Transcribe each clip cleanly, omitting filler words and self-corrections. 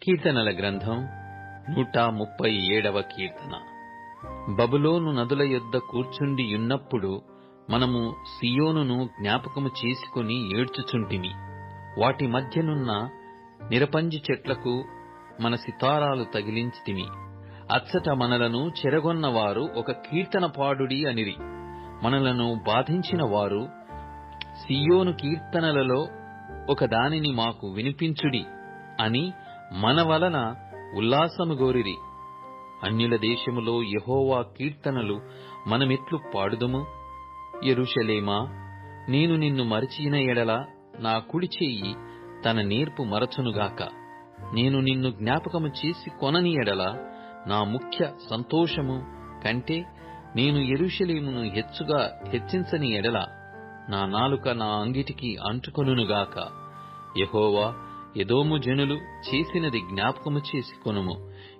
కీర్తనల గ్రంథం 137వ కీర్తన. బబులోను నదుల యొద్ద కూర్చుండియున్నప్పుడు మనము సియోనును జ్ఞాపకము చేసుకుని ఏడ్చుచుంటిమి. వాటి మధ్యనున్న నిరపంజి చెట్లకు మన సితారాలు తగిలించితిమి. అచ్చట మనలను చెరగొన్నవారు ఒక కీర్తన పాడుడి అనిరి. మనలను బాధించిన వారు సియోను కీర్తనలలో ఒక దానిని మాకు వినిపించుడి అని మన వలన ఉల్లాసము గోరిరి. అన్యుల దేశములో యెహోవా కీర్తనలు మనమెట్లు పాడుదుము? యెరూషలేమా, నేను నిన్ను మరచిన ఎడల నా కుడి చెయ్యి తన నేర్పు మరచునుగాక. నేను నిన్ను జ్ఞాపకము చేసి కొనని ఎడల నా ముఖ్య సంతోషము కంటే నేను యెరూషలేమును హెచ్చుగా హెచ్చించని ఎడల నా నాలుక నా అంగిటికి అంటుకొనుగాక. యెహోవా, ఎదోము జనులు చేసినది జ్ఞాపకము చేసుకొనుము.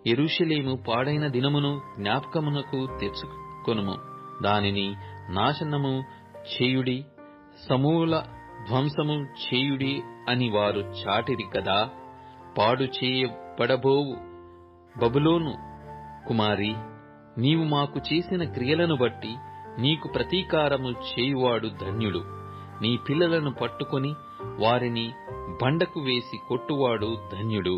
యెరూషలేము పాడైన దినమును జ్ఞాపకమునకు తెచ్చుకొనుము. దానిని నాశనము చేయుడి, సమూల ధ్వంసము చేయుడి అని వారు చాటిరి కదా. పాడు చేయబడబోవు బబులోను కుమారి, నీవు మాకు చేసిన క్రియలను బట్టి నీకు ప్రతీకారము చేయువాడు ధన్యుడు. నీ పిల్లలను పట్టుకొని వారిని బండకు వేసి కొట్టువాడు ధన్యుడు.